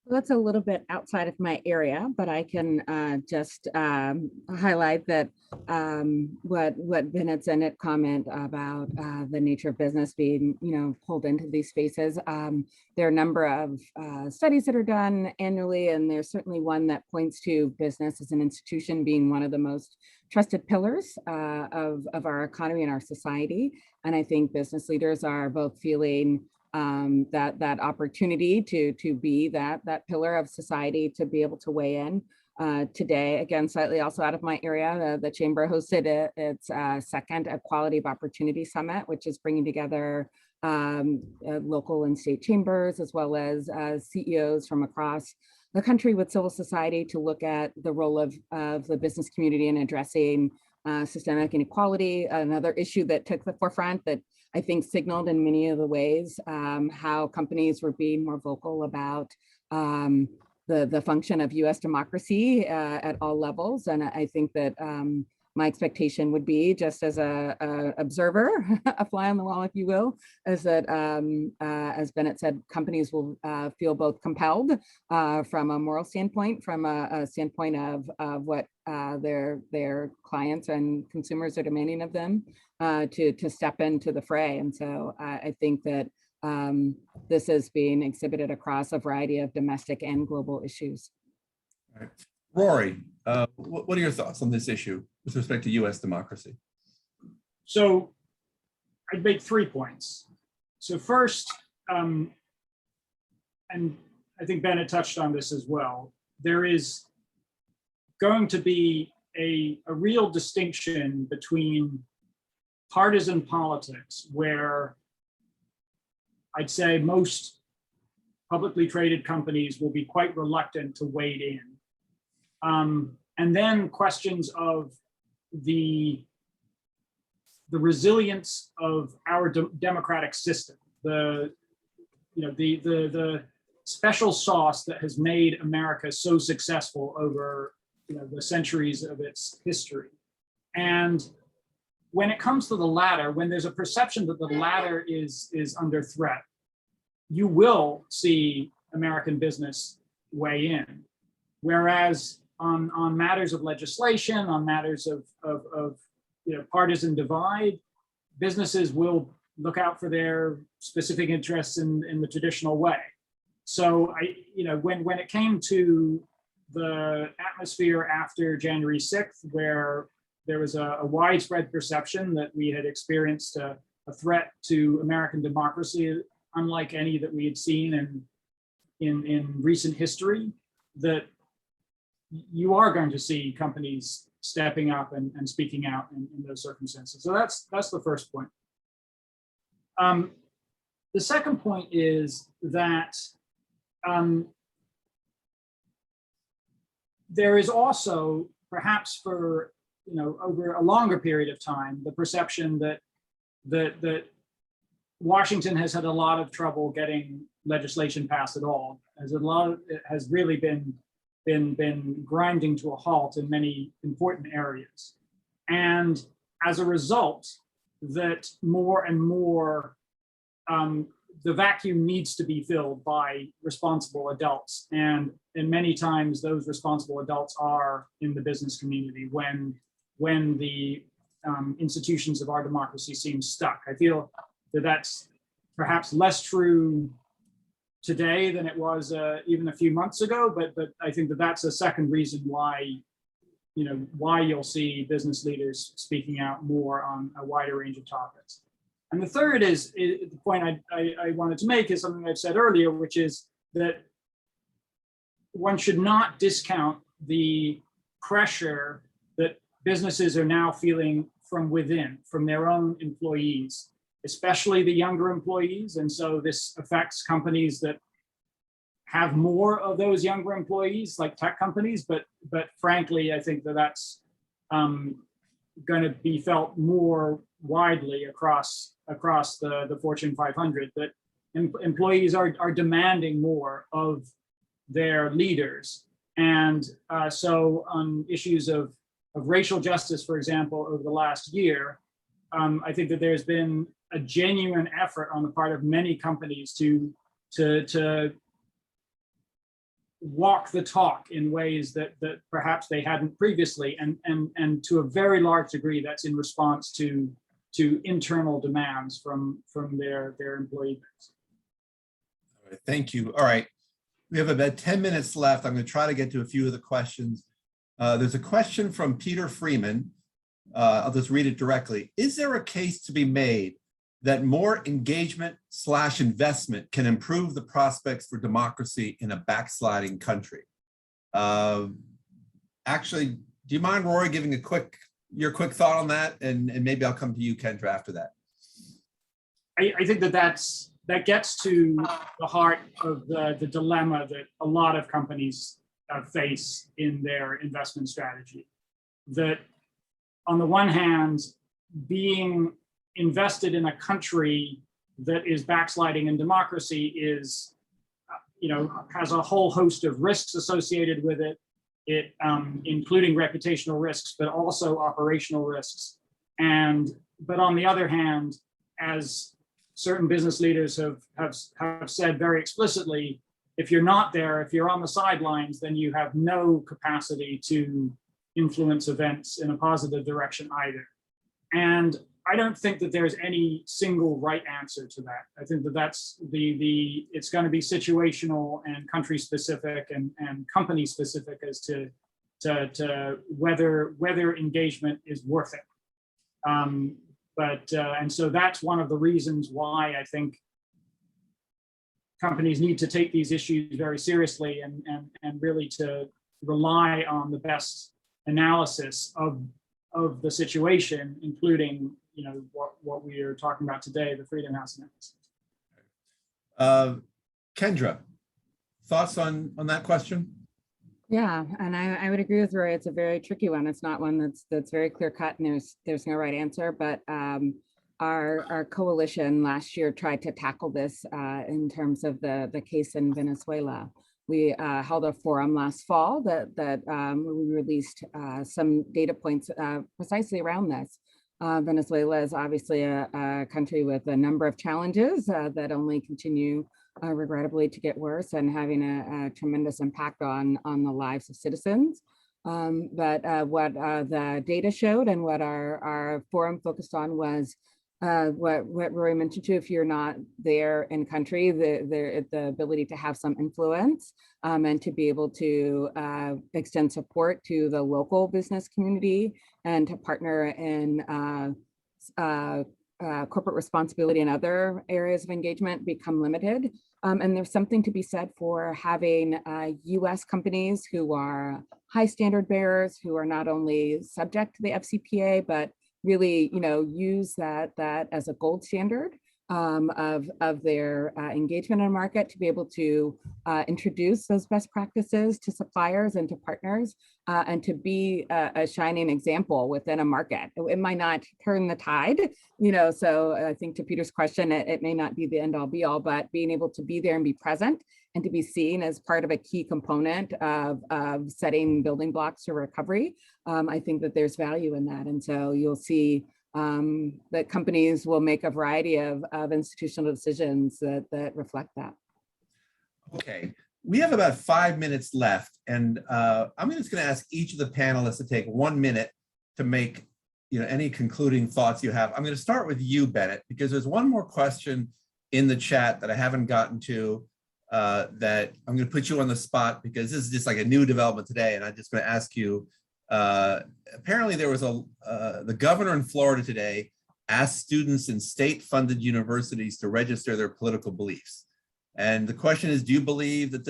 That's a little bit outside of my area, but I can just highlight that what Bennett's in it comment about the nature of business being, pulled into these spaces. There are a number of studies that are done annually, and there's certainly one that points to business as an institution being one of the most trusted pillars of our economy and our society. And I think business leaders are both feeling that opportunity to be that pillar of society, to be able to weigh in. Today, again, slightly also out of my area, the Chamber hosted its second Equality of Opportunity Summit, which is bringing together local and state chambers, as well as CEOs from across the country with civil society, to look at the role of the business community in addressing systemic inequality, another issue that took the forefront that I think signaled in many of the ways how companies were being more vocal about the function of US democracy at all levels. And I think that my expectation would be, just as a observer, a fly on the wall, if you will, is that, as Bennett said, companies will feel both compelled from a moral standpoint, from a standpoint of what their clients and consumers are demanding of them, to step into the fray. And so I think that this is being exhibited across a variety of domestic and global issues. All right. Rory, what are your thoughts on this issue with respect to US democracy? So I'd make 3 points. So first, and I think Bennett touched on this as well, there is going to be a real distinction between partisan politics, where I'd say most publicly traded companies will be quite reluctant to wade in. And then questions of the resilience of our democratic system, the special sauce that has made America so successful over the centuries of its history. And when it comes to the latter, when there's a perception that the latter is under threat, you will see American business weigh in. Whereas on matters of legislation, on matters of partisan divide, businesses will look out for their specific interests in the traditional way. So when it came to the atmosphere after January 6th, where there was a widespread perception that we had experienced a threat to American democracy, unlike any that we had seen in recent history, that you are going to see companies stepping up and speaking out in those circumstances. So that's the first point. The second point is that there is also, perhaps for over a longer period of time, the perception that Washington has had a lot of trouble getting legislation passed at all. It has really been grinding to a halt in many important areas. And as a result, that more and more the vacuum needs to be filled by responsible adults. And many times those responsible adults are in the business community when the institutions of our democracy seem stuck. I feel that that's perhaps less true today than it was even a few months ago, but I think that that's a second reason why you'll see business leaders speaking out more on a wider range of topics. And the third is the point I wanted to make is something I've said earlier, which is that one should not discount the pressure that businesses are now feeling from within, from their own employees, especially the younger employees. And so this affects companies that have more of those younger employees, like tech companies, but frankly, I think that that's going to be felt more widely across the Fortune 500, that employees are demanding more of their leaders. And so on issues of racial justice, for example, over the last year, I think that there's been a genuine effort on the part of many companies to walk the talk in ways that perhaps they hadn't previously, and to a very large degree, that's in response to internal demands from their employee base. All right, thank you. All right, we have about 10 minutes left. I'm going to try to get to a few of the questions. There's a question from Peter Freeman. I'll just read it directly. Is there a case to be made that more engagement / investment can improve the prospects for democracy in a backsliding country? Actually, do you mind, Rory, giving your quick thought on that? And maybe I'll come to you, Kendra, after that. I think that gets to the heart of the dilemma that a lot of companies face in their investment strategy. That on the one hand, being invested in a country that is backsliding in democracy is, has a whole host of risks associated with it. Including reputational risks, but also operational risks. But on the other hand, as certain business leaders have said very explicitly, if you're not there, if you're on the sidelines, then you have no capacity to influence events in a positive direction either. And I don't think that there's any single right answer to that. I think that that's it's going to be situational and country specific and company specific as to whether engagement is worth it. And so that's one of the reasons why I think companies need to take these issues very seriously and really to rely on the best analysis of the situation, including what we are talking about today, the Freedom House analysis. Kendra, thoughts on that question? Yeah, and I would agree with Rory. It's a very tricky one. It's not one that's very clear cut, and there's no right answer. But our coalition last year tried to tackle this in terms of the case in Venezuela. We held a forum last fall that we released some data points precisely around this. Venezuela is obviously a country with a number of challenges that only continue regrettably to get worse and having a tremendous impact on the lives of citizens. But what the data showed and what our forum focused on was what Rory mentioned too, if you're not there in country, the ability to have some influence and to be able to extend support to the local business community and to partner in corporate responsibility and other areas of engagement become limited. And there's something to be said for having US companies who are high standard bearers, who are not only subject to the FCPA, but really, use that as a gold standard of their engagement in a market, to be able to introduce those best practices to suppliers and to partners, and to be a shining example within a market. It might not turn the tide, so I think to Peter's question, it may not be the end all be all, but being able to be there and be present and to be seen as part of a key component of setting building blocks to recovery, I think that there's value in that. And so you'll see that companies will make a variety of institutional decisions that reflect that. Okay, we have about 5 minutes left, and I'm just going to ask each of the panelists to take 1 minute to make any concluding thoughts you have. I'm going to start with you, Bennett, because there's one more question in the chat that I haven't gotten to that I'm going to put you on the spot, because this is just like a new development today, and I'm just going to ask you. Apparently there was the governor in Florida today asked students in state-funded universities to register their political beliefs. And the question is, do you believe that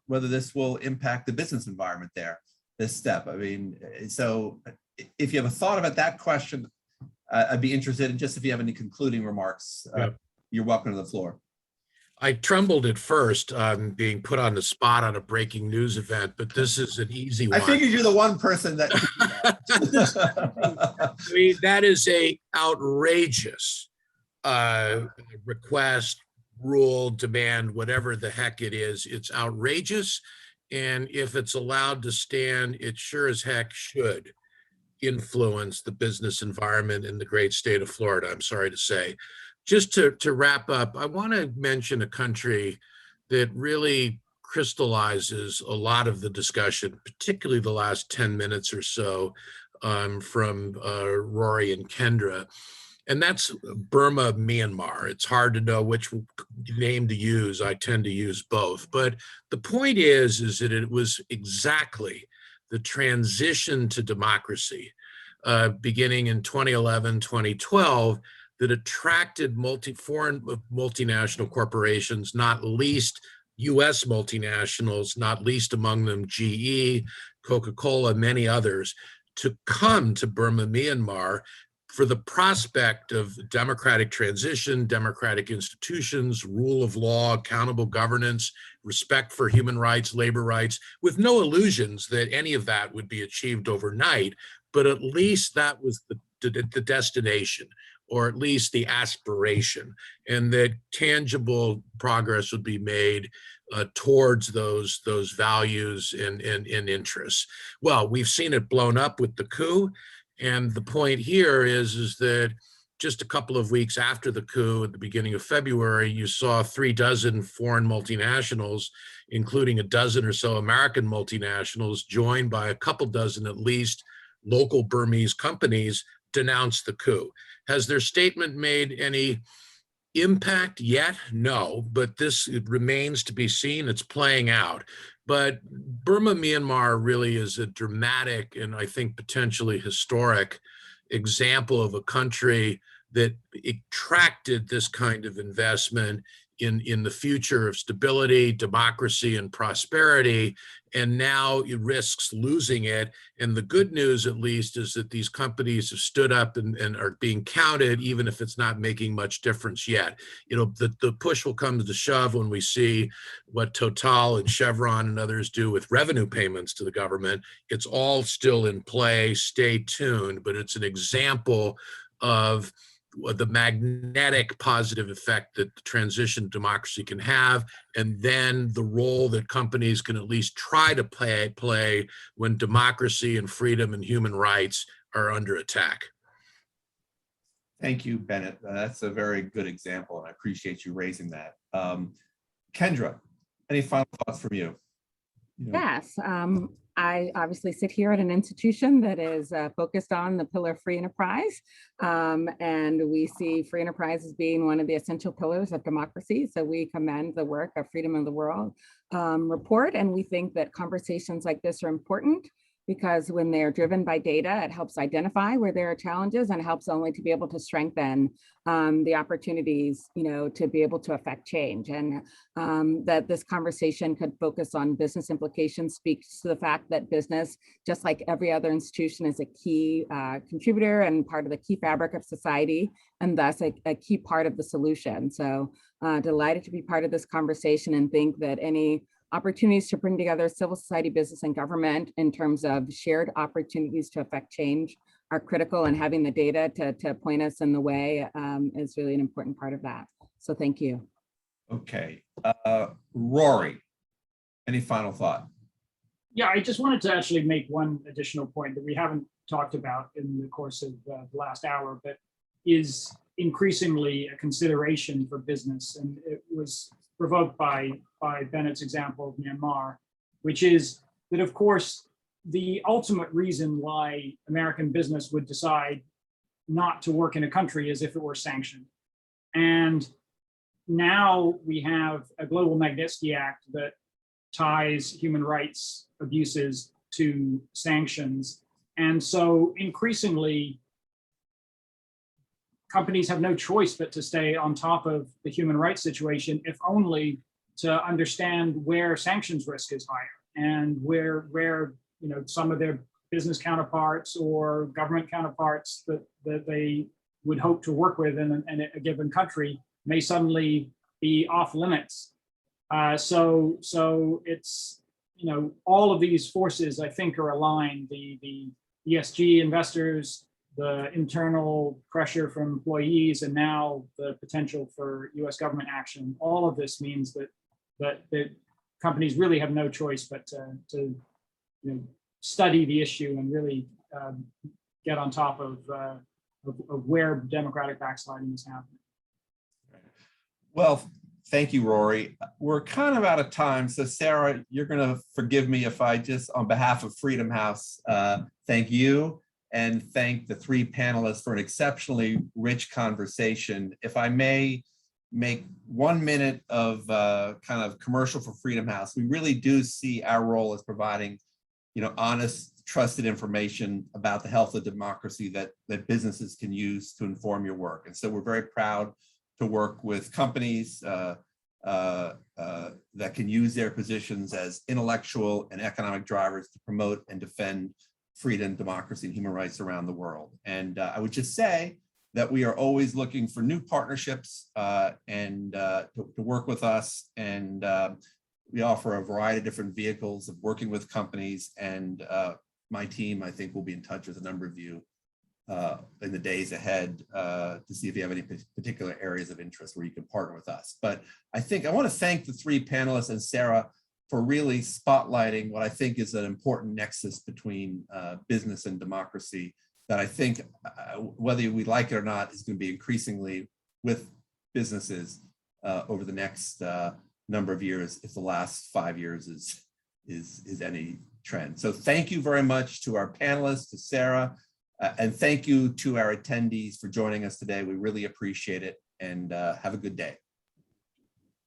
whether this will impact the business environment there, this step? I mean, so if you have a thought about that question, I'd be interested in just if you have any concluding remarks, you're welcome to the floor. I trembled at first being put on the spot on a breaking news event, but this is an easy one. I figured you're the one person that. I mean, that is a outrageous request, rule, demand, whatever the heck it is. It's outrageous. And if it's allowed to stand, it sure as heck should influence the business environment in the great state of Florida, I'm sorry to say. Just to wrap up, I want to mention a country that really crystallizes a lot of the discussion, particularly the last 10 minutes or so from Rory and Kendra. And that's Burma, Myanmar. It's hard to know which name to use. I tend to use both. But the point is that it was exactly the transition to democracy beginning in 2011, 2012, that attracted foreign multinational corporations, not least US multinationals, not least among them GE, Coca-Cola, many others, to come to Burma, Myanmar for the prospect of democratic transition, democratic institutions, rule of law, accountable governance, respect for human rights, labor rights, with no illusions that any of that would be achieved overnight, but at least that was the destination, or at least the aspiration, and that tangible progress would be made towards those values and interests. Well, we've seen it blown up with the coup. And the point here is that just a couple of weeks after the coup, at the beginning of February, you saw 36 foreign multinationals, including a dozen or so American multinationals, joined by a couple dozen at least local Burmese companies, denounce the coup. Has their statement made any impact yet? No, but this remains to be seen. It's playing out. But Burma, Myanmar really is a dramatic and I think potentially historic example of a country that attracted this kind of investment in the future of stability, democracy, and prosperity, and now it risks losing it. And the good news, at least, is that these companies have stood up and are being counted, even if it's not making much difference yet. You know, the push will come to the shove when we see what Total and Chevron and others do with revenue payments to the government. It's all still in play. Stay tuned, but it's an example of the magnetic positive effect that the transition to democracy can have, and then the role that companies can at least try to play when democracy and freedom and human rights are under attack. Thank you, Bennett. That's a very good example, and I appreciate you raising that. Kendra, any final thoughts from you? Yes, I obviously sit here at an institution that is focused on the pillar of free enterprise. And we see free enterprise as being one of the essential pillars of democracy. So we commend the work of Freedom of the World report. And we think that conversations like this are important because when they're driven by data, it helps identify where there are challenges and helps only to be able to strengthen the opportunities, to be able to affect change. And that this conversation could focus on business implications speaks to the fact that business, just like every other institution, is a key contributor and part of the key fabric of society, and thus a key part of the solution. So delighted to be part of this conversation and think that any opportunities to bring together civil society, business, and government in terms of shared opportunities to affect change are critical, and having the data to point us in the way is really an important part of that. So thank you. Okay. Rory, any final thought? Yeah, I just wanted to actually make one additional point that we haven't talked about in the course of the last hour, but is increasingly a consideration for business. And it was provoked by Bennett's example of Myanmar, which is that, of course, the ultimate reason why American business would decide not to work in a country is if it were sanctioned. And now we have a global Magnitsky Act that ties human rights abuses to sanctions. And so increasingly, companies have no choice but to stay on top of the human rights situation, if only to understand where sanctions risk is higher and where some of their business counterparts or government counterparts that they would hope to work with in a given country may suddenly be off limits. So it's, all of these forces, I think, are aligned. The ESG investors, the internal pressure from employees, and now the potential for US government action. All of this means that companies really have no choice but to study the issue and really get on top of where democratic backsliding is happening. Well, Thank you, Rory. We're kind of out of time. So Sarah, you're going to forgive me if I just, on behalf of Freedom House, thank you and thank the three panelists for an exceptionally rich conversation. If I may make 1 minute of kind of commercial for Freedom House, we really do see our role as providing, honest, trusted information about the health of democracy that businesses can use to inform your work. And so we're very proud to work with companies that can use their positions as intellectual and economic drivers to promote and defend freedom, democracy, and human rights around the world. And I would just say that we are always looking for new partnerships and to work with us. And we offer a variety of different vehicles of working with companies. And my team, I think, will be in touch with a number of you in the days ahead to see if you have any particular areas of interest where you can partner with us. But I think I want to thank the three panelists and Sarah for really spotlighting what I think is an important nexus between business and democracy that I think, whether we like it or not, is going to be increasingly with businesses over the next number of years, if the last 5 years is any trend. So thank you very much to our panelists, to Sarah, and thank you to our attendees for joining us today. We really appreciate it, and have a good day.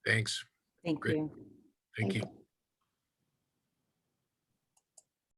Thanks. Thank Great. you. Thank you.